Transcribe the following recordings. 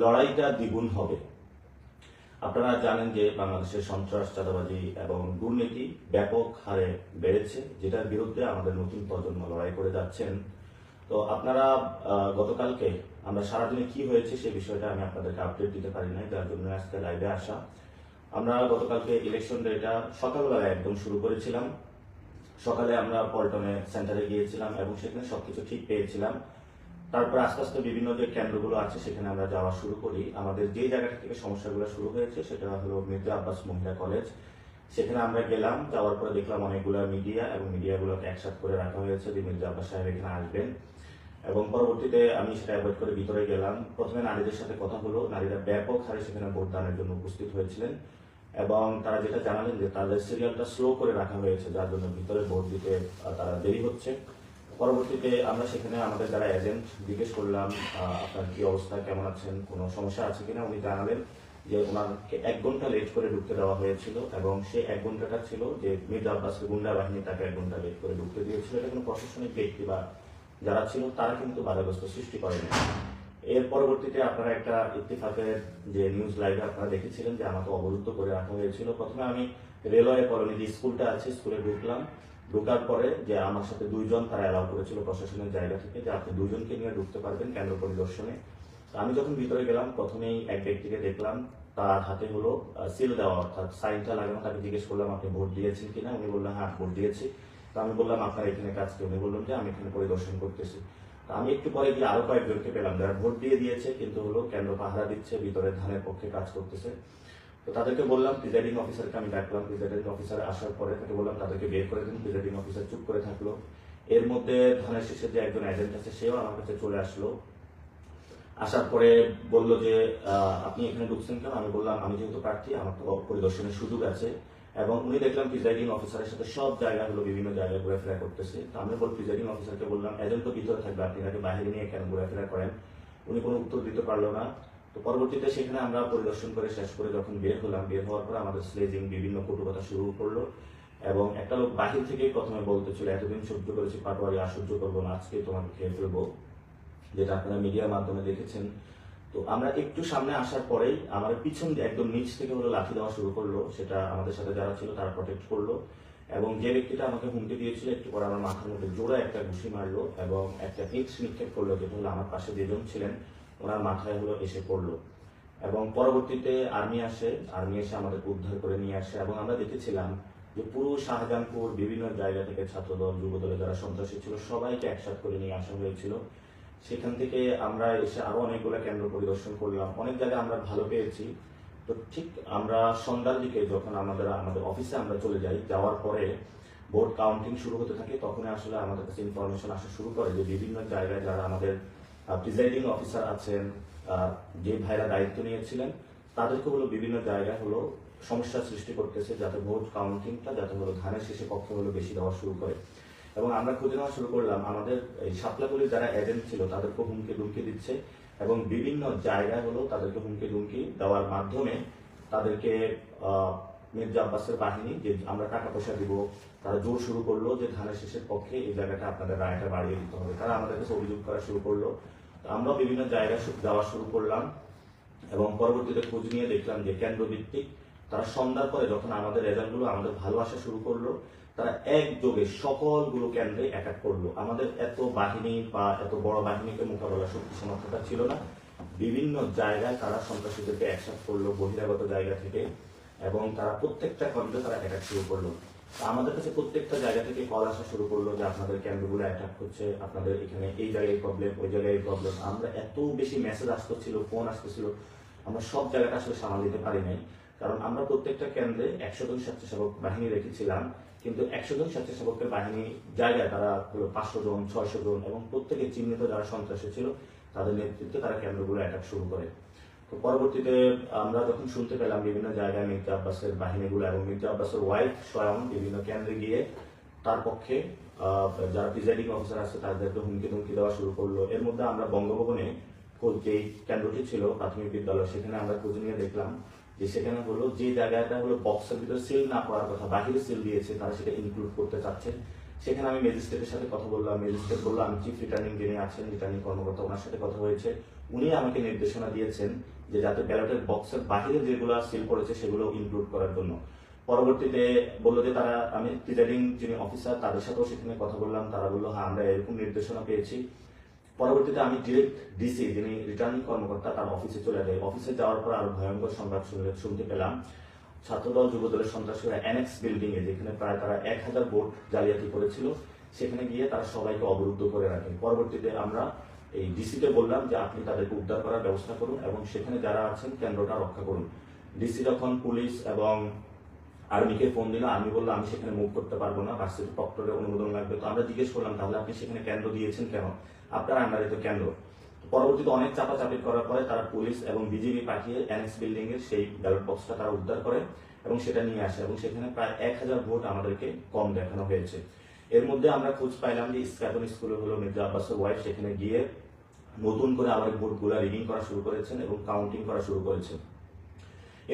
লড়াইটা দ্বিগুণ হবে। আপনারা জানেন যে বাংলাদেশের সন্ত্রাস, চাঁদাবাজি এবং দুর্নীতি ব্যাপক হারে বেড়েছে, যেটার বিরুদ্ধে আমাদের নতুন প্রজন্ম লড়াই করে যাচ্ছেন। তো আপনারা গতকালকে আমরা সারাদিনে কি হয়েছে সেই বিষয়টা আমি আপনাদেরকে আপডেট দিতে পারি নাই, যার জন্য আজকে লাইভে আসা। আমরা গতকালকে ইলেকশন ডেটা সকালবেলায় একদম শুরু করেছিলাম। সকালে আমরা পল্টনে সেন্টারে গিয়েছিলাম এবং সেখানে সবকিছু ঠিক পেয়েছিলাম। তারপর আস্তে আস্তে বিভিন্ন যে কেন্দ্রগুলো আছে সেখানে আমরা যাওয়া শুরু করি। আমাদের যে জায়গাটা থেকে সমস্যাগুলো শুরু হয়েছে সেটা হলো মির্জা আব্বাস মহিলা কলেজ। সেখানে আমরা গেলাম, যাওয়ার পরে দেখলাম অনেকগুলো মিডিয়া এবং মিডিয়াগুলোকে একসাথে করে রাখা হয়েছে যে মির্জা আব্বাস সাহেব এখানে আসবেন। এবং পরবর্তীতে আমি সেটা অ্যাভয়েড করে ভিতরে গেলাম। প্রথমে নারীদের সাথে কথা হলো, নারীরা ব্যাপক হারে সেখানে ভোটদানের জন্য উপস্থিত হয়েছিলেন এবং তারা যেটা জানালেন যে তাদের সিরিয়ালটা স্লো করে রাখা হয়েছে, যার জন্য ভিতরে ভোট দিতে তারা দেরি হচ্ছে। পরবর্তীতে আমরা সেখানে আমাদের যারা এজেন্ট জিজ্ঞেস করলাম আপনার কি অবস্থা, কেমন আছেন, কোনো সমস্যা আছে কিনা। উনি জানালেন যে ওনাকে 1 ঘন্টা লেট করে ঢুকতে দেওয়া হয়েছিল এবং সেই 1 ঘন্টাটা ছিল যে মির্জা আব্বাসের গুন্ডা বাহিনী তাকে 1 ঘন্টা লেট করে ঢুকতে দিয়েছিল। এটা কোনো প্রশাসনিক ব্যক্তি বা যারা ছিল তারা কিন্তু বাধাগ্রস্ত সৃষ্টি করেনি। এর পরবর্তীতে আপনারা একটা ইত্তেফাকের যে নিউজ লাইভে আপনারা দেখেছিলেন যে আমাকে অবরুদ্ধ করে রাখা হয়েছিল। প্রথমে আমি রেলওয়ে কলোনি যে স্কুলটা আছে স্কুলে ঢুকলাম। ঢোকার পরে যে আমার সাথে 2 জন তারা অ্যালাউ করেছিল প্রশাসনের জায়গা থেকে যে আপনি 2 জনকে নিয়ে ঢুকতে পারবেন কেন্দ্র পরিদর্শনে। আমি যখন ভিতরে গেলাম প্রথমেই এক ব্যক্তিকে দেখলাম, তার হাতে হলো সিল দেওয়া, অর্থাৎ সাইনটা লাগানো। তাকে জিজ্ঞেস করলাম আপনি ভোট দিয়েছেন কিনা। উনি বললেন হ্যাঁ ভোট দিয়েছি। তো আমি বললাম আপনার এখানে কাজ কি? উনি বললাম যে আমি এখানে পরিদর্শন করতেছি। আমি একটু পরে গিয়ে আরো কয়েকজনকে পেলাম যারা ভোট দিয়েছে কিন্তু হলো কেন্দ্র পাহারা দিচ্ছে, ভিতরে ধানের পক্ষে কাজ করতেছে। তো তাদেরকে বললাম, প্রিজাইডিং অফিসারকে আমি ডাকলাম। প্রিজাইডিং অফিসার আসার পরে তাকে বললাম তাদেরকে বের করে দিন। প্রিজাইডিং অফিসার চুপ করে থাকলো। এর মধ্যে ধানের শেষের যে একজন এজেন্ট আছে সেও আমার কাছে চলে আসলো। আসার পরে বলল যে আপনি এখানে ঢুকছেন কেন? আমি বললাম আমি যেহেতু প্রার্থী আমার তো পরিদর্শনের সুযোগ আছে। এবং উনি দেখলাম প্রিজাইডিং অফিসারের সাথে সব জায়গা হলো বিভিন্ন জায়গায় ঘোরাফেরা করতেছে। তো আমি প্রিজাইডিং অফিসারকে বললাম এজেন্ট তো ভিতরে থাকবে, আপনি তাকে বাইরে নিয়ে কেন ঘোরাফেরা করেন? উনি কোনো উত্তর দিতে পারলো না। তো পরবর্তীতে সেখানে আমরা পরিদর্শন করে শেষ করে যখন বের হলাম, বের হওয়ার পর আমাদের স্লেজিং বিভিন্ন কটু কথা শুরু করলো এবং একটা লোক বাহির থেকে প্রথমে বলতেছিল এতদিন সহ্য করেছি পাটোয়ারি, আর সহ্য করবো না, আজকে তোমাকে খেয়ে ফেলবো, যেটা আপনারা মিডিয়ার মাধ্যমে দেখেছেন। তো আমরা একটু সামনে আসার পরেই আমার পিছন একদম নিচ থেকে হলো লাঠি দেওয়া শুরু করলো। সেটা আমাদের সাথে যারা ছিল তারা প্রটেক্ট করলো এবং যে ব্যক্তিটা আমাকে হুমকি দিয়েছিল একটু পরে আমার মাথার মধ্যে জোড়া একটা ঘুষি মারলো এবং একটা ইট নিক্ষেপ করলো, যেটা হলো আমার পাশে যেজন ছিলেন ওনার মাথায় হলো এসে পড়লো। এবং পরবর্তীতে আর্মি আসে, আর্মি এসে আমাদের উদ্ধার করে নিয়ে আসে এবং আমরা দেখেছিলাম যে পুরো শাহজাহানপুর বিভিন্ন জায়গা থেকে ছাত্রদল, যুবদলে যারা সন্ত্রাসী ছিল সবাইকে একসাথ করে নিয়ে আসা হয়েছিল। সেখান থেকে আমরা এসে আরো অনেকগুলো কেন্দ্র পরিদর্শন করলাম, অনেক জায়গায় আমরা ভালো পেয়েছি। তো ঠিক আমরা সন্ধ্যার দিকে যখন আমাদের অফিসে আমরা চলে যাই, যাওয়ার পরে ভোট কাউন্টিং শুরু হতে থাকে, তখন আসলে আমাদের কাছে ইনফরমেশন আসা শুরু করে যে বিভিন্ন জায়গায় যারা আমাদের প্রিজাইডিং অফিসার আছেন, যে ভাইরা দায়িত্ব নিয়েছিলেন তাদেরকে হলো বিভিন্ন জায়গায় হলো সমস্যা সৃষ্টি করতেছে, যাতে ভোট কাউন্টিংটা যাতে হলো ধানের শেষে পক্ষে হলো বেশি দেওয়া শুরু করে। এবং আমরা খুঁজে নেওয়া শুরু করলাম আমাদের এই শাপলাগুলির যারা এজেন্ট ছিল তাদেরকে হুমকি দুমকি দিচ্ছে এবং বিভিন্ন জায়গায় হলো তাদেরকে হুমকি দুমকি দেওয়ার মাধ্যমে তাদেরকে মির্জা আব্বাসের বাহিনী যে আমরা টাকা পয়সা দিব, তারা জোর শুরু করলো যে ধানের শেষের পক্ষে এই জায়গাটা আপনাদের রায়টা বাড়িয়ে দিতে হবে। তারা আমাদের কাছে অভিযোগ করা শুরু করলো। আমরা বিভিন্ন জায়গায় যাওয়া শুরু করলাম এবং পরবর্তীতে খোঁজ নিয়ে দেখলাম যে কেন্দ্রভিত্তিক তারা সন্ধ্যার পরে যখন আমাদের রেজাল্টগুলো আমাদের ভালো আসা শুরু করলো, তারা একযোগে সকলগুলো কেন্দ্রে অ্যাটাক করলো। আমাদের এত বাহিনী বা এত বড় বাহিনীকে মোকাবেলা শক্তি সামর্থ্যটা ছিল না। বিভিন্ন জায়গায় তারা সন্ত্রাসীদেরকে একসাথ করলো বহিরাগত জায়গা থেকে এবং তারা প্রত্যেকটা কেন্দ্রে তারা অ্যাটাক শুরু করলো। আমাদের কাছে প্রত্যেকটা জায়গা থেকে কল আসা শুরু করলো যে আপনাদের কেন্দ্রগুলো অ্যাটাক হচ্ছে, আপনাদের এখানে এই জায়গায় প্রবলেম, ওই জায়গায় প্রবলেম। আমরা এত বেশি মেসেজ আসতেছিল, ফোন আসতেছিল, আমরা সব জায়গাটা আসলে সামাল দিতে পারি নাই। কারণ আমরা প্রত্যেকটা কেন্দ্রে 100 জন স্বেচ্ছাসেবক বাহিনী রেখেছিলাম, কিন্তু 100 জন স্বেচ্ছাসেবকের বাহিনী জায়গায় তারা 500 জন, 600 জন এবং প্রত্যেকে চিহ্নিত যারা সন্ত্রাসী ছিল তাদের নেতৃত্বে তারা কেন্দ্রগুলো অ্যাটাক শুরু করে। তো পরবর্তীতে আমরা যখন শুনতে পেলাম বিভিন্ন জায়গায় মির্জা আব্বাসের বাহিনীগুলো এবং মির্জা আব্বাসের ওয়াইফ স্বয়ং বিভিন্ন কেন্দ্রে গিয়ে তার পক্ষে যারা প্রিজাইডিং অফিসার আছে তাদেরকে হুমকি ধুমকি দেওয়া শুরু করলো। এর মধ্যে আমরা বঙ্গভবনে যে কেন্দ্রটি ছিল প্রাথমিক বিদ্যালয়, সেখানে আমরা খোঁজ নিয়ে দেখলাম যে সেখানে হলো যে জায়গাটা হলো বক্সের ভিতরে সিল না করার কথা, বাহিরে সিল দিয়েছে, তারা সেটা ইনক্লুড করতে চাচ্ছে। সেখানে আমি ম্যাজিস্ট্রেটের সাথে কথা বললাম। ম্যাজিস্ট্রেট বললো আমি চিফ রিটার্নিং যিনি আছেন, রিটার্নিং কর্মকর্তা, ওনার সাথে কথা হয়েছে। উনি আমাকে নির্দেশনা দিয়েছেন যে যাতে ব্যালটের বক্সের বাহিরে যেগুলো সিল করেছে সেগুলো ইনক্লুড করার জন্য। পরবর্তীতে বললো যে তারা, আমি প্রিজাইডিং যিনি অফিসার তাদের সাথেও সেখানে কথা বললাম, তারা বললো হ্যাঁ আমরা এরকম নির্দেশনা পেয়েছি। পরবর্তীতে আমি ডিরেক্ট ডিসি যিনি রিটার্নিং কর্মকর্তা তার অফিসে চলে যাই। অফিসে যাওয়ার পর আরো ভয়ঙ্কর সংবাদ শুনতে পেলাম, ছাত্রদল যুবদলের সন্ত্রাসীরা অ্যানেক্স বিল্ডিং এ, যেখানে প্রায় তারা 1000 ভোট জালিয়াতি করেছিল, সেখানে গিয়ে তারা সবাইকে অবরুদ্ধ করে রাখে। পরবর্তীতে আমরা এই ডিসিতে বললাম যে আপনি তাদেরকে উদ্ধার করার ব্যবস্থা করুন এবং সেখানে যারা আছেন কেন্দ্রটা রক্ষা করুন। ডিসি যখন পুলিশ এবং আর্মিকে ফোন দিল, আর্মি বললো আমি সেখানে মুভ করতে পারবো না, ভার্সিটি প্রক্টরের অনুমোদন লাগবে। তো আমরা জিজ্ঞেস করলাম তাহলে আপনি সেখানে কেন্দ্র দিয়েছেন কেন, আপনার আন্ডারে তো কেন্দ্র। পরবর্তীতে অনেক চাপাচাপি করার পরে তারা পুলিশ এবং বিজিবি পাঠিয়ে অ্যানেক্স বিল্ডিং এর সেই ব্যালট বক্সটা তারা উদ্ধার করে এবং সেটা নিয়ে আসে এবং সেখানে প্রায় 1000 ভোট আমাদেরকে কম দেখানো হয়েছে। এর মধ্যে আমরা খোঁজ পাইলাম যে স্কাটন স্কুলে হলো মির্জা আব্বাসের ওয়াইফ সেখানে গিয়ে নতুন করে আবার ভোটগুলা রিডিং করা শুরু করেছেন এবং কাউন্টিং করা শুরু করেছেন।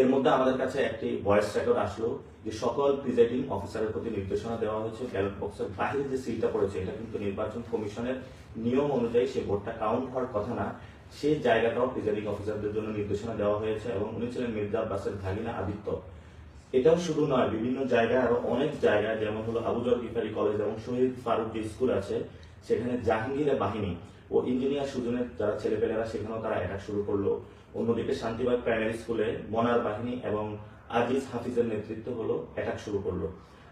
এর মধ্যে আমাদের কাছে একটি ভয়েস রেকর্ড আসলো যে সকল প্রিজাইডিং অফিসারের প্রতি নির্দেশনা দেওয়া হয়েছে ব্যালট বক্সের বাহিরে যে সিলটা পড়েছে এটা কিন্তু নির্বাচন কমিশনের নিয়ম অনুযায়ী সে ভোটটা কাউন্ট হওয়ার কথা না, সেই জায়গাটাও প্রিজাইডিং অফিসারদের জন্য নির্দেশনা দেওয়া হয়েছে এবং উনি ছিলেন মির্জা আব্বাসের ভাগিনা আদিত্য। এটাও শুধু নয়, বিভিন্ন জায়গায় আরো অনেক জায়গায়, যেমন হলো আবুজর গিফারি কলেজ এবং শহীদ ফারুক যে স্কুল আছে সেখানে জাহাঙ্গীরের বাহিনী ও ইঞ্জিনিয়ার সুজনের যারা ছেলেপেলেরা সেখানেও তারা অ্যাটাক শুরু করলো। অন্যদিকে শান্তিবাগ প্রাইমারি স্কুলে মনার বাহিনী এবং আজিজ হাফিজের নেতৃত্ব হলো অ্যাটাক শুরু করলো।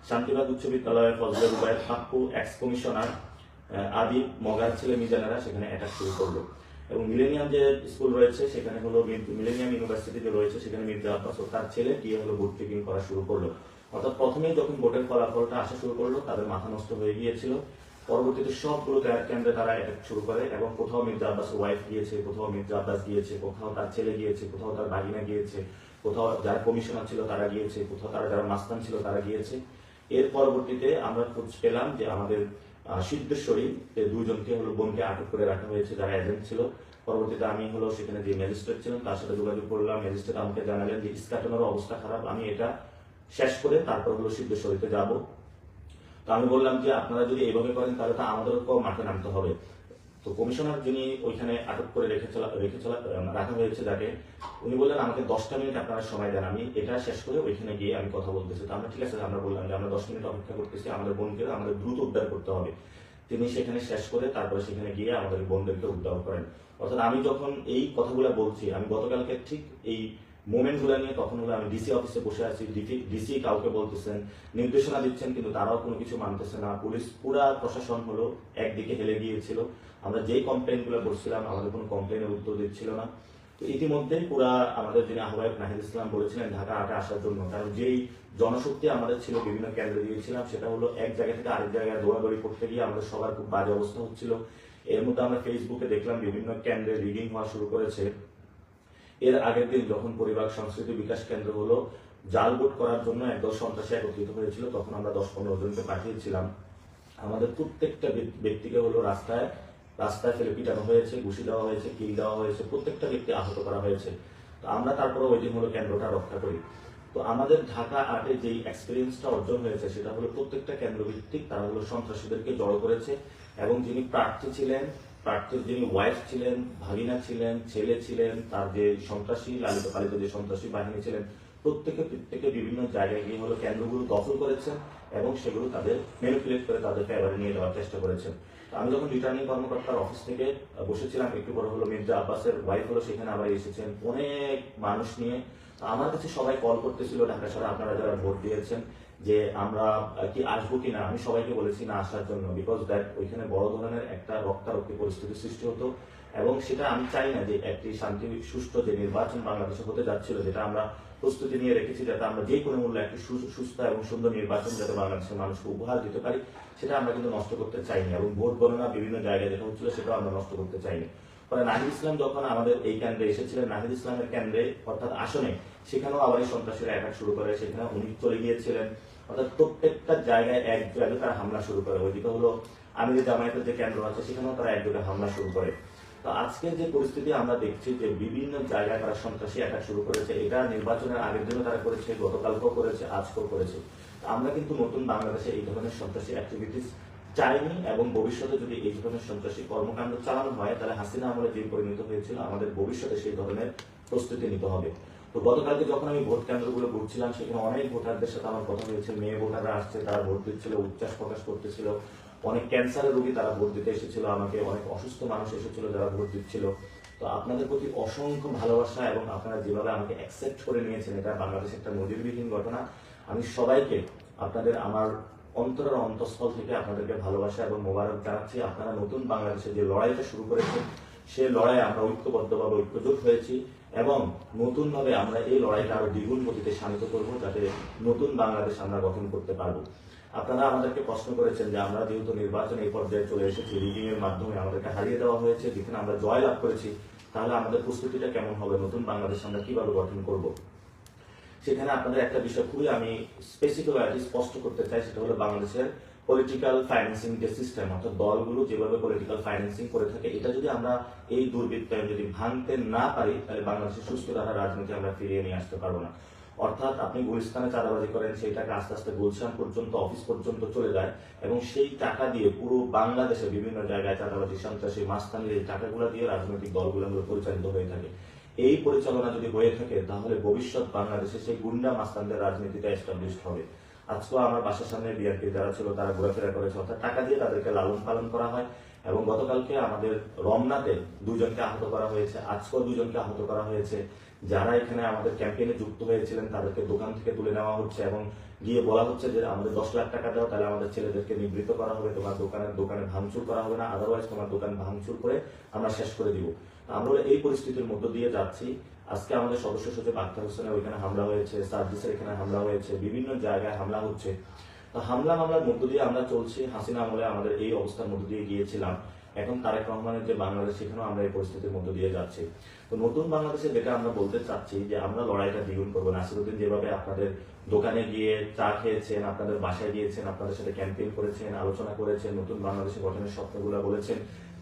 শান্তিবাগ উচ্চ বিদ্যালয়ের ফজলে রুবায়ের পাপ্পু এক্স কমিশনার আদি মগার ছেলে মিজানেরা সেখানে অ্যাটাক শুরু করলো। এবং মিলেনিয়াম যে স্কুল রয়েছে সেখানে হলো মিলেনিয়াম ইউনিভার্সিটি যে রয়েছে সেখানে মির্জা আব্বাস ও তার ছেলে গিয়ে হলো ভোট চেকিং করা শুরু করলো। অর্থাৎ প্রথমেই যখন ভোটের ফলাফলটা আসা শুরু করলো তাদের মাথা নষ্ট হয়ে গিয়েছিল। পরবর্তীতে সবগুলো কেন্দ্রে তারা অ্যাটাক শুরু করে এবং কোথাও মির্জা আব্বাস ওয়াইফ গিয়েছে, কোথাও মির্জা আব্বাস গিয়েছে, কোথাও তার ছেলে গিয়েছে, কোথাও তার ভাগিনা গিয়েছে, কোথাও যারা কমিশনার ছিল তারা গিয়েছে, কোথাও তারা যারা মাস্তান ছিল তারা গিয়েছে। এর পরবর্তীতে আমরা খোঁজ পেলাম যে আমাদের সিদ্ধেশ্বরী দুইজনকে হলো বোনকে আটক করে রাখা হয়েছে যারা এজেন্ট ছিল। পরবর্তীতে আমি হলো সেখানে যে ম্যাজিস্ট্রেট ছিলেন তার সাথে যোগাযোগ করলাম। ম্যাজিস্ট্রেট আমাকে জানালেন যে স্কাটনের অবস্থা খারাপ, আমি এটা শেষ করে তারপর হলো সিদ্ধেশ্বরীতে যাব। তো আমি বললাম যে আপনারা যদি এইভাবে করেন তাহলে তো আমাদেরকেও মাঠে নামতে হবে। তো কমিশনার যিনি ওইখানে আটক করে রাখা হয়েছে যাকে, উনি বললেন আমাকে 10টা মিনিট আপনারা সময় দেন, আমি এটা শেষ করে ওইখানে গিয়ে আমি কথা বলতেছি। তো আমরা ঠিক আছে, আমরা বললাম যে আমরা 10 মিনিট অপেক্ষা করতেছি, আমাদের বোনকে আমাদের দ্রুত উদ্ধার করতে হবে। তিনি সেখানে শেষ করে তারপরে সেখানে গিয়ে আমাদের বোনদেরকে উদ্ধার করেন। অর্থাৎ আমি যখন এই কথাগুলো বলছি, আমি গতকালকে ঠিক এই মোমেন্ট গুলা নিয়ে তখন হলো আমি ডিসি অফিসে বসে আছি, ডিসি কাউকে বলতেছেন, নির্দেশনা দিচ্ছেন কিন্তু তারাও কোনো কিছু মানতেছে না। পুলিশ পুরা প্রশাসন হলো একদিকে হেলে গিয়েছিল। আমরা যেই কমপ্লেন গুলো করছিলাম আমাদের কোনো কমপ্লেনের উত্তর দিচ্ছিল না। তো ইতিমধ্যে পুরা আমাদের যিনি আহ্বায়ক নাহিদ ইসলাম বলেছিলেন ঢাকা 8-এ আসার জন্য, কারণ যেই জনশক্তি আমাদের ছিল বিভিন্ন কেন্দ্রে দিয়েছিলাম সেটা হলো এক জায়গা থেকে আরেক জায়গায় দৌড়াদৌড়ি করতে গিয়ে আমাদের সবার খুব বাজে অবস্থা হচ্ছিল। এর মধ্যে আমরা ফেসবুকে দেখলাম বিভিন্ন কেন্দ্রে রিডিং হওয়া শুরু করেছে। এর আগের দিন যখন পরিবার সংস্কৃতি বিকাশ কেন্দ্র হলো জাল ভোট করার জন্য একদল সন্ত্রাসী একত্রিত হয়েছিল, তখন আমরা 10-15 জনকে পাঠিয়েছিলাম। আমাদের প্রত্যেকটা ব্যক্তিকে হলো রাস্তায় ফেলে পিটানো হয়েছে, ঘুষি দেওয়া হয়েছে, কিল দেওয়া হয়েছে, প্রত্যেকটা ব্যক্তি আহত করা হয়েছে। তো আমরা তারপরে ওই দিন হলো কেন্দ্রটা রক্ষা করি। তো আমাদের ঢাকা 8-এ যে এক্সপিরিয়েন্সটা অর্জন হয়েছে সেটা হলো প্রত্যেকটা কেন্দ্র ভিত্তিক তারা হলো সন্ত্রাসীদেরকে জড়ো করেছে এবং যিনি প্রার্থী ছিলেন, প্রার্থীর যিনি ওয়াইফ ছিলেন, ভাগিনা ছিলেন, ছেলে ছিলেন, তার যে সন্ত্রাসী লালিত পালিত যে সন্ত্রাসী বাহিনী ছিলেন, প্রত্যেকে বিভিন্ন জায়গায় গিয়ে হলো কেন্দ্রগুলো দখল করেছেন এবং সেগুলো তাদের ম্যানিপুলেট করে তাদের ফেভারে নিয়ে যাওয়ার চেষ্টা করেছেন। আমি যখন রিটার্নিং কর্মকর্তার অফিস থেকে বসেছিলাম, একটু পরে হলো মির্জা আব্বাসের ওয়াইফ হলো সেখানে আবার এসেছেন অনেক মানুষ নিয়ে। আমার কাছে সবাই কল করতেছিল ঢাকা শহরে আপনারা যারা ভোট দিয়েছেন যে আমরা কি আসবো কিনা। আমি সবাইকে বলেছি না আসার জন্য, বিকজ দ্যাট ওইখানে বড় ধরনের একটা রক্তারক্তি পরিস্থিতি সৃষ্টি হতো এবং সেটা আমি চাই না যে একটি শান্তি সুষ্ঠু যে নির্বাচন বাংলাদেশে হতে যাচ্ছিল, যেটা আমরা প্রস্তুতি নিয়ে রেখেছি যাতে আমরা যে কোনো মূল্যে একটি সুস্থ এবং সুন্দর নির্বাচন যাতে বাংলাদেশের মানুষকে উপহার দিতে পারি, সেটা আমরা কিন্তু নষ্ট করতে চাইনি এবং ভোট গণনা বিভিন্ন জায়গায় যেটা হচ্ছিল সেটাও আমরা নষ্ট করতে চাইনি। পরে নাহিদ ইসলাম যখন আমাদের এই কেন্দ্রে এসেছিলেন, নাহিদ ইসলামের কেন্দ্রে অর্থাৎ আসনে, সেখানেও আবার এই সন্ত্রাসীরা অ্যাটাক শুরু করে, সেখানে উনি চলে গিয়েছিলেন। অর্থাৎ প্রত্যেকটা জায়গায় এক জায়গায় তারা হামলা শুরু করে। ওইদিকে হলো আমিরের জামায়াতের যে কেন্দ্র আছে সেখানেও তারা এক জায়গায় হামলা শুরু করে। তো আজকের যে পরিস্থিতি আমরা দেখছি যে বিভিন্ন জায়গায় তারা সন্ত্রাসী অ্যাটাক শুরু করেছে, এটা নির্বাচনের আগের দিনও তারা করেছে, গতকালকেও করেছে, আজকেও করেছে। আমরা কিন্তু নতুন বাংলাদেশে এই ধরনের সন্ত্রাসী অ্যাক্টিভিটিস চাইনি, এবং ভবিষ্যতে যদি এই ধরনের সন্ত্রাসী কর্মকাণ্ড চালানো হয় তাহলে হাসিনা আমলে যে পরিণত হয়েছিল আমাদের ভবিষ্যতে সেই ধরনের প্রস্তুতি নিতে হবে। তো গতকালকে যখন আমি ভোট কেন্দ্রগুলো ঘুরছিলাম সেখানে অনেক ভোটারদের সাথে আমার কথা হয়েছে, মেয়ে ভোটাররা আসছে, তারা ভোট দিচ্ছিল, উচ্ছ্বাস প্রকাশ করতেছিল, অনেক ক্যান্সারের রোগী তারা ভোট দিতে এসেছিল, আমাকে অনেক অসুস্থ মানুষ এসেছিল যারা ভোট দিচ্ছিল। তো আপনাদের প্রতি অসংখ্য ভালোবাসা, এবং আপনারা যেভাবে আমাকে অ্যাকসেপ্ট করে নিয়েছেন, এটা বাংলাদেশে একটা নজিরবিহীন ঘটনা। আমি সবাইকে আপনাদের আমার অন্তরের অন্তঃস্থল থেকে আপনাদেরকে ভালোবাসা এবং মোবারক জানাচ্ছি। আপনারা নতুন বাংলাদেশে যে লড়াইটা শুরু করেছেন সেই লড়াইয়ে আমরা ঐক্যবদ্ধভাবে ঐক্যজোট হয়েছি, এবং নতুনভাবে আমরা এই লড়াইটা আরো দ্বিগুণ গতিতে শানিত করবো, যাতে নতুন বাংলাদেশ আমরা গঠন করতে পারবো। আপনারা আমাদেরকে প্রশ্ন করেছেন যে আমরা যেহেতু নির্বাচন এই পর্যায়ে চলে এসেছি, রিগিং এর মাধ্যমে আমাদেরকে হারিয়ে দেওয়া হয়েছে, যেখানে আমরা জয় লাভ করেছি, তাহলে আমাদের প্রস্তুতিটা কেমন হবে, নতুন বাংলাদেশ আমরা কিভাবে গঠন করব। সেখানে আপনাদের একটা বিষয় খুবই আমি স্পেসিফিকলি স্পষ্ট করতে চাই, সেটা হলো বাংলাদেশের পলিটিক্যাল ফাইন্যান্সিং যে সিস্টেম, অর্থাৎ দলগুলো যেভাবে পলিটিক্যাল ফাইন্যান্সিং করে থাকে, এটা যদি আমরা এই দুর্বৃত্তায়ন যদি ভাঙতে না পারি তাহলে বাংলাদেশের সুস্থ ধারা রাজনীতি আমরা ফিরিয়ে নিয়ে আসতে পারবো না। অর্থাৎ আপনি গুলিস্তানে চাঁদাবাজি করেন, সেই টাকা আস্তে আস্তে গুলশান পর্যন্ত, অফিস পর্যন্ত চলে যায়, এবং সেই টাকা দিয়ে পুরো বাংলাদেশে বিভিন্ন জায়গায় চাঁদাবাজি, সন্ত্রাসী, মাস্তানির এই টাকাগুলো দিয়ে রাজনৈতিক দলগুলো পরিচালিত হয়ে থাকে। এই পরিচালনা যদি হয়ে থাকে তাহলে ভবিষ্যৎ বাংলাদেশে সেই গুন্ডা মাস্তানদের রাজনীতিটা এস্টাবলিশ হবে। আজকেও আমার বাসার সামনে বিএনপি যারা ছিল তারা ঘোরাফেরা করেছে, অর্থাৎ টাকা দিয়ে তাদেরকে লালন পালন করা হয়। এবং গতকালকে আমাদের রমনাতে 2 জনকে আহত করা হয়েছে, আজকেও 2 জনকে আহত করা হয়েছে। যারা এখানে আমাদের ক্যাম্পেইনে যুক্ত হয়েছিলেন তাদেরকে দোকান থেকে তুলে নেওয়া হচ্ছে, এবং গিয়ে বলা হচ্ছে যে আমাদের 10 লাখ টাকা দাও, তাহলে আমাদের ছেলেদেরকে নিবৃত্ত করা হবে, তোমার দোকানে ভাঙচুর করা হবে না, আদারওয়াইজ তোমার দোকান ভাঙচুর করে আমরা শেষ করে দিব। আমরা এই পরিস্থিতির মধ্য দিয়ে যাচ্ছি। আজকে আমাদের সদস্য সচিব আক্তার হোসেনের ওইখানে হামলা হয়েছে, সার্জিসের এখানে হামলা হয়েছে, বিভিন্ন জায়গায় হামলা হচ্ছে। তো হামলা মামলার মধ্য দিয়ে আমরা চলছি। হাসিনা আমলে আমাদের এই অবস্থার মধ্য দিয়ে গিয়েছিলাম, এখন তারেক রহমানের যে বাংলাদেশ, সেখানেও আমরা এই পরিস্থিতির মধ্য দিয়ে যাচ্ছি। তো নতুন বাংলাদেশে যেটা আমরা বলতে চাচ্ছি যে আমরা লড়াইটা দ্বিগুণ করবো। নাসিরুদ্দিন যেভাবে আপনাদের দোকানে গিয়ে চা খেয়েছেন, আপনাদের বাসায় গিয়েছেন, আপনাদের সাথে ক্যাম্পেইন করেছেন, আলোচনা করেছেন, নতুন বাংলাদেশে গঠনের স্বপ্নগুলো বলেছেন,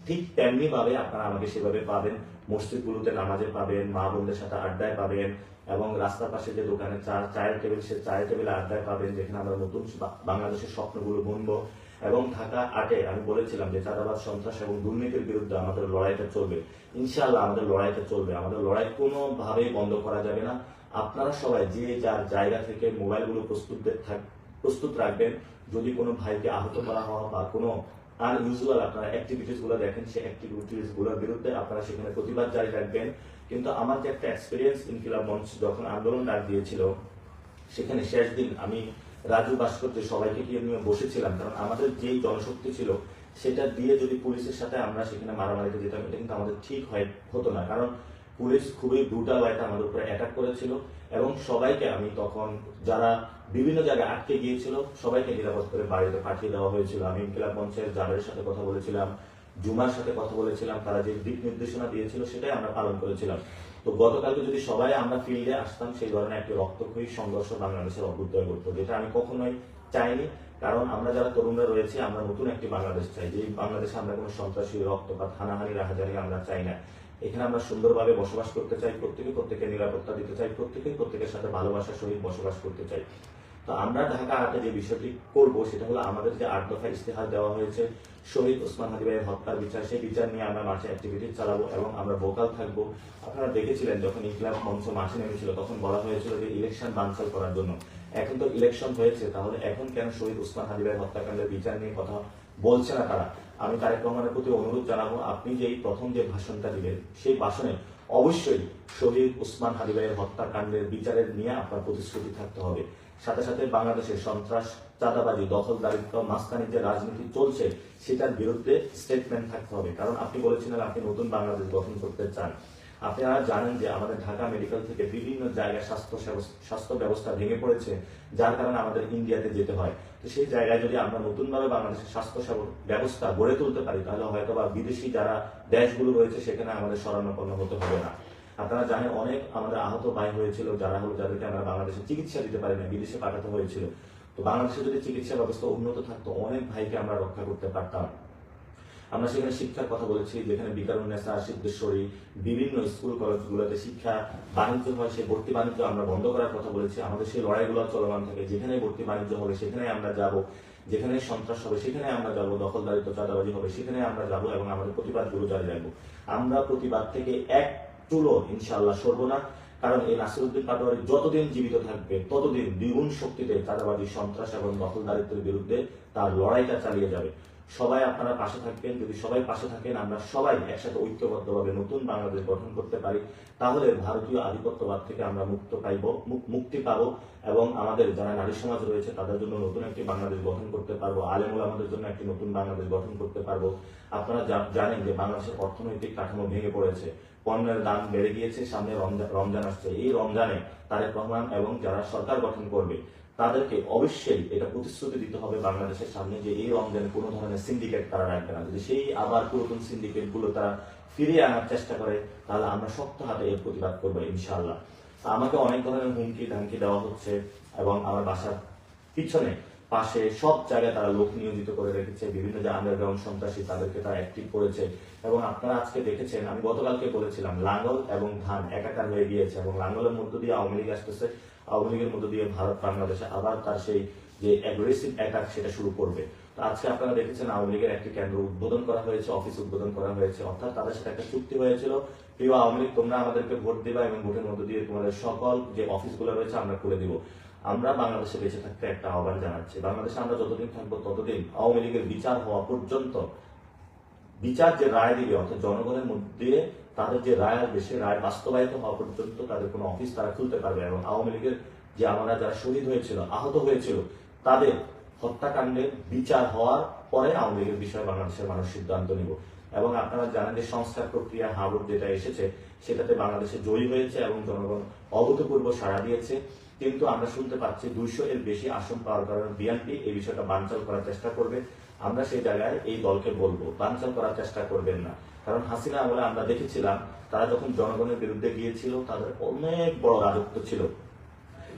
ঠিক তেমনি ভাবে আপনারা আমাকে সেভাবে পাবেন। মসজিদগুলোতে নামাজে পাবেন, মা বোনদের সাথে আড্ডায় পাবেন, এবং রাস্তার পাশে যে দোকানে চায়ের টেবিল, সে চায়ের টেবিলে আড্ডায় পাবেন, যেখানে আমরা নতুন বাংলাদেশের স্বপ্নগুলো বুনবো। এবং ঢাকা 8-এ আমি বলেছিলাম যে চাঁদাবাজ, সন্ত্রাস এবং দুর্নীতির বিরুদ্ধে আমাদের লড়াইটা চলবে। ইনশাআল্লাহ আমাদের লড়াইটা চলবে, আমাদের লড়াই কোনোভাবেই বন্ধ করা যাবে না। আপনারা সবাই যে যার জায়গা থেকে মোবাইলগুলো প্রস্তুত রাখবেন। যদি কোনো ভাইকে আহত করা হয় বা কোনো আনইউজুয়াল আপনারা অ্যাক্টিভিটিস গুলো দেখেন, সেই অ্যাক্টিভিটিস গুলোর বিরুদ্ধে আপনারা সেখানে প্রতিবাদ জারি রাখবেন। কিন্তু আমার যে একটা এক্সপিরিয়েন্স, ইনকিলাব মঞ্চ যখন আন্দোলন ডাক দিয়েছিল, সেখানে শেষ দিন আমি রাজু ভাস্কর্যে সবাইকে গিয়ে নিয়ে বসেছিলাম, কারণ আমাদের যেই জনশক্তি ছিল সেটা দিয়ে যদি পুলিশের সাথে আমরা সেখানে মারামারিতে যেতাম, এটা কিন্তু আমাদের ঠিক হতো না, কারণ পুলিশ খুবই ব্রুটাল ওয়েতে আমাদের উপরে অ্যাটাক করেছিল। এবং সবাইকে আমি তখন যারা বিভিন্ন জায়গায় আটকে গিয়েছিল সবাইকে নিরাপদ করে বাড়িতে পাঠিয়ে দেওয়া হয়েছিল। আমি ইনকিলাব মঞ্চের জাবেরের সাথে কথা বলেছিলাম, জুমার সাথে কথা বলেছিলাম, তারা যে দিক নির্দেশনা দিয়েছিল সেটাই আমরা পালন করেছিলাম। তো গতকালকে যদি সবাই আমরা ফিল্ডে আসতাম, সেই ধরনের একটি রক্তক্ষয়ী সংঘর্ষ বাংলাদেশের অভ্যুদয় করতো, যেটা আমি কখনোই চাইনি। কারণ আমরা যারা তরুণরা রয়েছে, আমরা নতুন একটি বাংলাদেশ চাই, যে বাংলাদেশে আমরা কোনো সন্ত্রাসী, রক্তপাত, হানাহানি, রাহাজানি আমরা চাই না। এখানে আমরা সুন্দরভাবে বসবাস করতে চাই, প্রত্যেকের নিরাপত্তা দিতে চাই, প্রত্যেকের সাথে ভালোবাসার সহিত বসবাস করতে চাই। তো আমরা ঢাকা 8-এ যে বিষয়টি করব সেটা হলো আমাদের যে 8 দফা ইস্তেহার দেওয়া হয়েছে শহীদ ওসমান হাদি ভাইয়ের হত্যার বিচার, সেই বিচার নিয়ে আমরা মাঠে অ্যাক্টিভিটি চালাবো এবং আমরা ভোকাল থাকবো। আপনারা দেখেছিলেন যখন ইনকিলাব মঞ্চ মাঠে নেমেছিল তখন বলা হয়েছিল যে ইলেকশন বানচাল করার জন্য। এখন তো ইলেকশন হয়েছে, তাহলে এখন কেন শহীদ ওসমান হাদি ভাইয়ের হত্যাকাণ্ডের বিচার নিয়ে কথা বলছে না তারা? আমি তারেক রহমানের প্রতি অনুরোধ জানাবো, আপনি যে প্রথম যে ভাষণটা দিবেন সেই ভাষণে অবশ্যই শহীদ ওসমান হাদি ভাইয়ের হত্যাকাণ্ডের বিচারের নিয়ে আপনার প্রতিশ্রুতি থাকতে হবে। সাথে সাথে বাংলাদেশের সন্ত্রাস, চাঁদাবাজি, দখলদারিত্ব, মাস্তানির যে রাজনীতি চলছে সেটার বিরুদ্ধে স্টেটমেন্ট থাকতে হবে। কারণ আপনি বলেছিলেন আপনি নতুন বাংলাদেশ গঠন করতে চান। আপনারা জানেন যে আমাদের ঢাকা মেডিকেল থেকে বিভিন্ন জায়গায় স্বাস্থ্য ব্যবস্থা ভেঙে পড়েছে, যার কারণে আমাদের ইন্ডিয়াতে যেতে হয়। তো সেই জায়গায় যদি আমরা নতুনভাবে বাংলাদেশের স্বাস্থ্য ব্যবস্থা গড়ে তুলতে পারি, তাহলে হয়তো বা বিদেশি যারা দেশগুলো রয়েছে সেখানে আমাদের শরণাপন্ন হতে হবে না। আপনারা জানেন অনেক আমাদের আহত ভাই হয়েছিল, যাদেরকে আমরা বাংলাদেশে চিকিৎসা দিতে পারি না, বিদেশে পাঠাতে হয়েছিল। তো বাংলাদেশে যদি চিকিৎসা ব্যবস্থা উন্নত থাকতো, অনেক ভাইকে আমরা রক্ষা করতে পারতাম। আমরা সেখানে শিক্ষার কথা বলেছি, যেখানে বিকারুন্নেসা, সিদ্ধেশ্বরী, বিভিন্ন স্কুল কলেজগুলোতে শিক্ষা বাণিজ্য হয়, সেই ভর্তি বাণিজ্য আমরা বন্ধ করার কথা বলেছি। আমাদের সেই লড়াইগুলো চলমান থাকে, যেখানে ভর্তি বাণিজ্য হবে সেখানে আমরা যাব। যেখানে সন্ত্রাস হবে সেখানে আমরা যাবো, দখলদারিত্ব চাঁদাবাজি হবে সেখানে আমরা যাব এবং আমাদের প্রতিবাদগুলো জারি রাখবো। আমরা প্রতিবাদ থেকে এক চুলো ইনশাআল্লাহ সরবো না, কারণ এই নাসিরউদ্দিন পাটোয়ারি যতদিন জীবিত থাকবে ততদিন দ্বিগুণ শক্তিতে চাঁদাবাজি, সন্ত্রাস এবং দখলদারিত্বের বিরুদ্ধে তার লড়াইটা চালিয়ে যাবে। সবাই আপনারা পাশে থাকবেন। যদি সবাই পাশে থাকেন, আমরা সবাই একসাথে ঐক্যবদ্ধভাবে নতুন বাংলাদেশ গঠন করতে পারি, তাহলে ভারতীয় আধিপত্যবাদ থেকে আমরা মুক্তি পাবো এবং আমাদের যারা নারী সমাজ রয়েছে তাদের জন্য নতুন একটি বাংলাদেশ গঠন করতে পারবো, আলেম ওলামাদের জন্য একটি নতুন বাংলাদেশ গঠন করতে পারবো। আপনারা জানেন যে বাংলাদেশের অর্থনৈতিক কাঠামো ভেঙে পড়েছে, পণ্যের দাম বেড়ে গিয়েছে, সামনে রমজান আসছে। এই রমজানে তারেক রহমান এবং যারা সরকার গঠন করবে তাদেরকে অবশ্যই এটা প্রতিশ্রুতি দিতে হবে বাংলাদেশের সামনে যে এই রমজানে কোনো ধরনের সিন্ডিকেট তারা রাখবে না। যদি সেই আবার পুরাতন সিন্ডিকেট গুলো তারা ফিরিয়ে আনার চেষ্টা করে, তাহলে আমরা শক্ত হাতে এর প্রতিবাদ করবো ইনশাআল্লাহ। আমাকে অনেক ধরনের হুমকি ধামকি দেওয়া হচ্ছে এবং আমার বাসার পিছনে পাশে সব জায়গায় তারা লোক নিয়োজিত করে রেখেছে, বিভিন্ন যে আন্ডারগ্রাউন্ড সন্ত্রাসী তাদেরকে তারা অ্যাক্টিভ করেছে। এবং আপনারা আজকে দেখেছেন, আমি গতকালকে বলেছিলাম লাঙ্গল এবং ধান একাকার হয়ে গিয়েছে এবং লাঙ্গলের মধ্য দিয়ে আওয়ামী লীগ আসতেছে, আওয়ামী লীগের মধ্য দিয়ে ভারত বাংলাদেশে আবার তার সেই যে অ্যাগ্রেসিভ অ্যাটাক সেটা শুরু করবে। তো আজকে আপনারা দেখেছেন আওয়ামী লীগের একটি কেন্দ্র উদ্বোধন করা হয়েছে, অফিস উদ্বোধন করা হয়েছে, অর্থাৎ তাদের সাথে একটা চুক্তি হয়েছিল, প্রিয় আওয়ামী লীগ তোমরা আমাদেরকে ভোট দিবা এবং ভোটের মধ্য দিয়ে তোমাদের সকল যে অফিসগুলো রয়েছে আমরা করে দিব। আমরা বাংলাদেশে বেঁচে থাকতে একটা আহ্বান জানাচ্ছি, বাংলাদেশে আমরা যতদিন থাকবো ততদিন আওয়ামী লীগের বিচার হওয়া পর্যন্ত, বিচার যে রায় দিবে অর্থাৎ জনগণের মধ্যে তাদের যে রায় আসবে সে রায় বাস্তবায়িত হওয়া পর্যন্ত তাদের কোনো অফিস তারা খুলতে পারবে। এবং আওয়ামী লীগের যে আমরা যারা শহীদ হয়েছিল, আহত হয়েছিল, তাদের হত্যাকাণ্ডের বিচার হওয়ার পরে আওয়ামী লীগের বিষয়ে বাংলাদেশের মানুষ সিদ্ধান্ত নিব। এবং আপনারা জানেন যে সংস্কার প্রক্রিয়া হাবুট যেটা এসেছে সেটাতে বাংলাদেশে জয়ী হয়েছে এবং জনগণ অভূতপূর্ব সাড়া দিয়েছে। কিন্তু আমরা শুনতে পাচ্ছি 200 এর বেশি আসন পাওয়ার কারণে বিএনপি এই বিষয়টা বানচাল করার চেষ্টা করবে। আমরা সেই জায়গায় এই দলকে বলবো বানচাল করার চেষ্টা করবেন না, কারণ হাসিনা আমলে আমরা দেখেছিলাম তারা যখন জনগণের বিরুদ্ধে গিয়েছিল তাদের অনেক বড় রাজত্ব ছিল,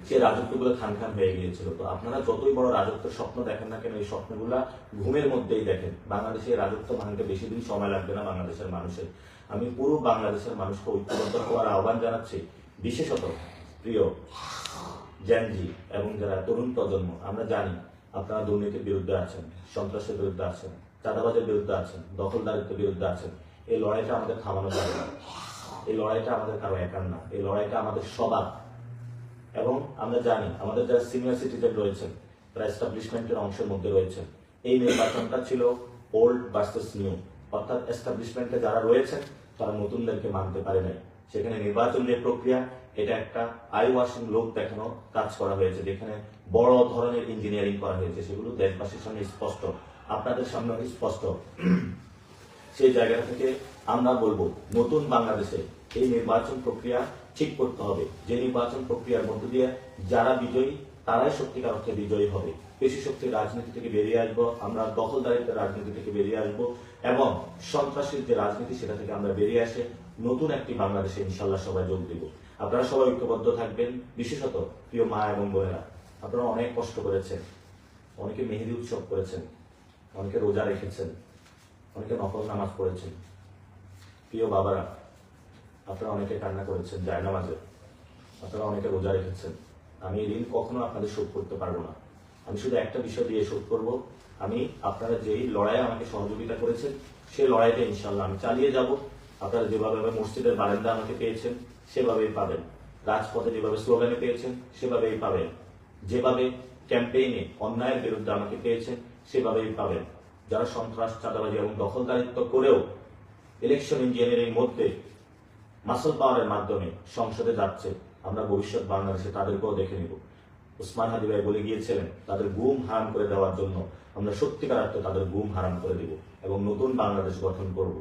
সেই রাজত্বগুলো খান খান হয়ে গিয়েছিল। তো আপনারা যতই বড় রাজত্বের স্বপ্ন দেখেন না কেন, এই স্বপ্নগুলা ঘুমের মধ্যেই দেখেন। বাংলাদেশে রাজত্ব ভাঙতে বেশি দিন সময় লাগবে না বাংলাদেশের মানুষের। আমি পুরো বাংলাদেশের মানুষকে ঐক্যবদ্ধ হওয়ার আহ্বান জানাচ্ছি, বিশেষত প্রিয় জেনজি এবং যারা তরুণ প্রজন্ম। আমরা জানি আপনারা দুর্নীতির বিরুদ্ধে আছেন, সন্ত্রাসের বিরুদ্ধে আছেন, চাঁদাবাজের বিরুদ্ধে আছেন, দখলদারিত্বের বিরুদ্ধে আছেন। এই লড়াইটা আমাদের থামানো যাবে না, এই লড়াইটা আমাদের কারো একার না, এই লড়াইটা আমাদের সবার। এবং আমরা জানি আমাদের যারা সিনিয়র সিটিজেন রয়েছেন তারা এস্টাবলিশমেন্টের অংশের মধ্যে রয়েছেন। এই নির্বাচনটা ছিল ওল্ড ভার্সেস নিউ, অর্থাৎ এস্টাবলিশমেন্টে যারা রয়েছেন তারা নতুনদেরকে মানতে পারে নাই। সেখানে নির্বাচন যে প্রক্রিয়া এটা একটা আই ওয়াশিং লোক দেখানো কাজ করা হয়েছে, যেখানে বড় ধরনের ইঞ্জিনিয়ারিং করা হয়েছে, সেগুলো দেশবাসীর সামনে স্পষ্ট, আপনাদের সামনে স্পষ্ট। সেই জায়গা থেকে আমরা বলবো নতুন বাংলাদেশে এই নির্বাচন প্রক্রিয়া ঠিক করতে হবে, যে নির্বাচন প্রক্রিয়ার মধ্য দিয়ে যারা বিজয়ী তারাই সত্যিকার অর্থে বিজয়ী হবে। পেশি শক্তির রাজনীতি থেকে বেরিয়ে আসবো, আমরা দখলদারিত্বের রাজনীতি থেকে বেরিয়ে আসবো এবং সন্ত্রাসীর যে রাজনীতি সেটা থেকে আমরা বেরিয়ে আসে নতুন একটি বাংলাদেশে ইনশাল্লাহ সবাই যোগ দিব। আপনারা সবাই ঐক্যবদ্ধ থাকবেন। বিশেষত প্রিয় মা এবং বোনেরা, আপনারা অনেক কষ্ট করেছেন, অনেকে মেহেদি উৎসব করেছেন, অনেকে রোজা রেখেছেন, অনেকে নফল নামাজ পড়েছেন। প্রিয় বাবারা, আপনারা অনেকে কান্না করেছেন জায়নামাজে, আপনারা অনেকে রোজা রেখেছেন। আমি এই ঋণ কখনো আপনাদের শোধ করতে পারবো না, আমি শুধু একটা বিষয় দিয়ে শোধ করবো। আমি আপনারা যেই লড়াইয়ে আমাকে সহযোগিতা করেছেন সেই লড়াইটা ইনশাল্লাহ আমি চালিয়ে যাব। আপনারা যেভাবে মসজিদের বারান্দা আমাকে পেয়েছেন সেভাবেই পাবেন, রাজপথে যেভাবে স্লোগানে পেয়েছেন সেভাবেই পাবেন, যেভাবে ক্যাম্পেইনে অন্যায়ের বিরুদ্ধে আমাকে পেয়েছেন সেভাবেই পাবেন। যারা সন্ত্রাস, চাঁদাবাজি এবং দখলদারিত্ব করেও ইলেকশন ইঞ্জিনিয়ারিং মধ্যে মাসল পাওয়ারের মাধ্যমে সংসদে যাচ্ছে, আমরা ভবিষ্যৎ বাংলাদেশে তাদেরকেও দেখে নিব। উসমান হাদি ভাই বলে গিয়েছিলেন তাদের গুম হারাম করে দেওয়ার জন্য আমরা সত্যিকার অর্থে তাদের গুম হারাম করে দিব এবং নতুন বাংলাদেশ গঠন করব।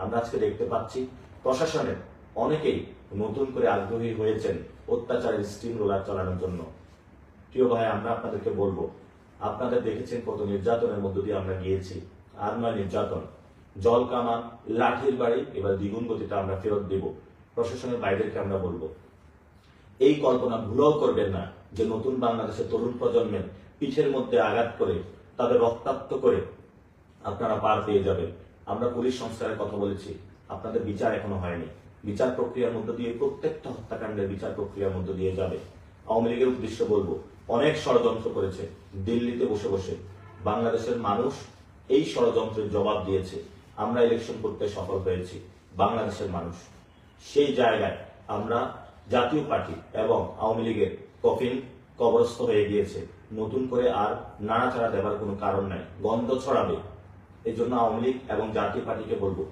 আমরা আজকে দেখতে পাচ্ছি প্রশাসনের অনেকেই নতুন করে আগ্রহী হয়েছেন অত্যাচারের স্টিম রোলার চালানোর জন্য। প্রিয় ভাই, আমরা আপনাদেরকে বলবো, আপনাদের দেখেছেন কত নির্যাতনের মধ্য দিয়ে আমরা গিয়েছি। আর নয় নির্যাতন, জল কামান, লাঠির বাড়ি, এবার দ্বিগুণ গতিতে আমরা ফেরত দেব। প্রশাসনের বাইরেকে আমরা বলবো, এই কল্পনা ভুলেও করবেন না যে নতুন বাংলাদেশের তরুণ প্রজন্মের পিঠের মধ্যে আঘাত করে তাদের রক্তাক্ত করে আপনারা পার পেয়ে যাবেন। আমরা পুলিশ সংস্কারের কথা বলেছি, আপনাদের বিচার এখনো হয়নি। বিচার প্রক্রিয়ার মধ্য দিয়ে প্রত্যেকটা হত্যাকাণ্ডের বিচার প্রক্রিয়ার মধ্য দিয়ে যাবে। আওয়ামী লীগের উদ্দেশ্য বলবো, অনেক ষড়যন্ত্র করেছে দিল্লিতে বসে বসে, বাংলাদেশের মানুষ এই ষড়যন্ত্রের জবাব দিয়েছে। আমরা ইলেকশন করতে সফল হয়েছি, বাংলাদেশের মানুষ। সেই জায়গায় আমরা জাতীয় পার্টি এবং আওয়ামী লীগের কফিন কবরস্থ হয়ে গিয়েছে। নতুন করে আর নাড়াচাড়া দেওয়ার কোনো কারণ নাই, গন্ধ ছড়াবে। এই জন্য আওয়ামী লীগ এবং জাতীয় পার্টিকে বলবো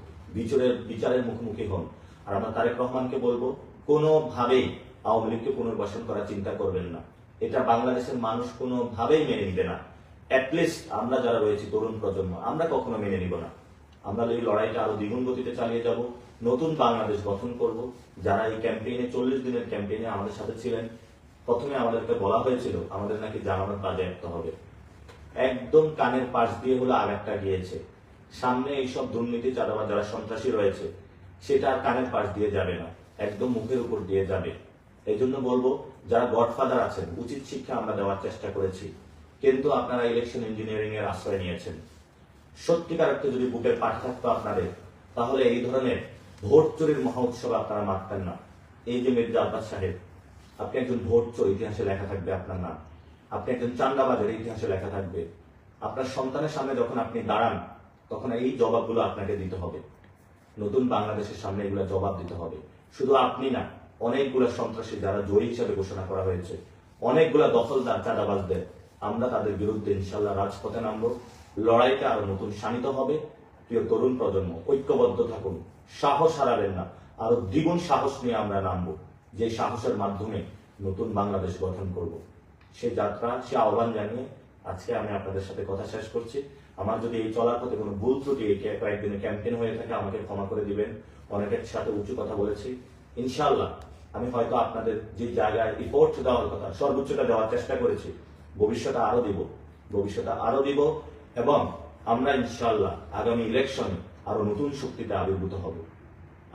বিচারের মুখোমুখি হন। আর আমরা তারেক রহমানকে বলবো কোনোভাবেই আওয়ামী লীগকে পুনর্বাসন করার চিন্তা করবেন না। এটা বাংলাদেশের মানুষ কোনোভাবেই মেনে নিবে না। অ্যাটলিস্ট আমরা যারা রয়েছি তরুণ প্রজন্ম, আমরা কখনো মেনে নিব না। আমরা এই লড়াইটা আরো দ্বিগুণ গতিতে চালিয়ে যাব, নতুন বাংলাদেশ গঠন করব। যারা এই ক্যাম্পেইনে 40 দিনের ক্যাম্পেইনে আমাদের সাথে ছিলেন, প্রথমে আমাদেরকে বলা হয়েছিল আমাদের নাকি জানানোর কাজে আসতে হবে। একদম কানের পাশ দিয়ে হলো আঘাতটা গিয়েছে। সামনে এইসব দুর্নীতি চাঁদাবাজ যারা সন্ত্রাসী রয়েছে, সেটা আর কানের পাশ দিয়ে যাবে না, একদম মুখের উপর দিয়ে যাবে। এই জন্য বলবো, যারা গডফাদার আছেন, উচিত শিক্ষা আমরা দেওয়ার চেষ্টা করেছি, কিন্তু আপনারা ইলেকশন ইঞ্জিনিয়ারিং এর আশ্রয় নিয়েছেন। সত্যিকার অর্থে যদি বুকের পাঠ থাকতো আপনাদের, তাহলে এই ধরনের ভোট চোরের মহা উৎসবে আপনারা মারতেন না। এই যে মির্জা আব্বাস সাহেব, আপনি একজন ভোট চোর, ইতিহাসে লেখা থাকবে আপনার নাম। আপনি একজন চান্দাবাজের, ইতিহাসে লেখা থাকবে। আপনার সন্তানের সামনে যখন আপনি দাঁড়ান, তখন এই জবাবগুলো আপনাকে দিতে হবে। নতুন বাংলাদেশের সামনে এগুলো জবাব দিতে হবে। শুধু আপনি না, অনেকগুলো সন্ত্রাসী যারা জয়ী হিসাবে ঘোষণা করা হয়েছে, অনেকগুলো দখলদার চাঁদাবাজদের, আমরা তাদের বিরুদ্ধে ইনশাল্লাহ রাজপথে নামবো। লড়াইটা আরো নতুন শানিত হবে। প্রিয় তরুণ প্রজন্ম, ঐক্যবদ্ধ থাকুন, সাহস হারাবেন না। আরো দ্বিগুণ সাহস নিয়ে আমরা নামবো, যে সাহসের মাধ্যমে নতুন বাংলাদেশ গঠন করব। সে যাত্রা, সে আহ্বান জানিয়ে আজকে আমি আপনাদের সাথে কথা শেষ করছি। আমার যদি এই চলার পথে কোনো ভুল ত্রুটি কয়েকদিনের ক্যাম্পেইন হয়ে থাকে, আমাকে ক্ষমা করে দিবেন। অনেকের সাথে উঁচু কথা বলেছি। ইনশাআল্লাহ আমি হয়তো আপনাদের যে জায়গায় রিপোর্ট দেওয়ার কথা, সর্বোচ্চটা দেওয়ার চেষ্টা করেছি। ভবিষ্যতে আরো দিব এবং আমরা ইনশাআল্লাহ আগামী ইলেকশনে আরো নতুন শক্তিতে আবির্ভূত হব।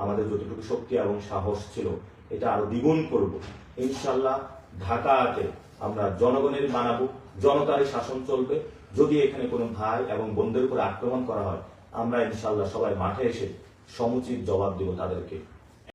আমাদের যতটুকু শক্তি এবং সাহস ছিল, এটা আরো দ্বিগুণ করব। ইনশাআল্লাহ ঢাকাতে আমরা জনগণের বানাবো, জনতারই শাসন চলবে। যদি এখানে কোনো ভাই এবং বোনদের উপর আক্রমণ করা হয়, আমরা ইনশাআল্লাহ সবাই মাঠে এসে সমুচিত জবাব দিব তাদেরকে।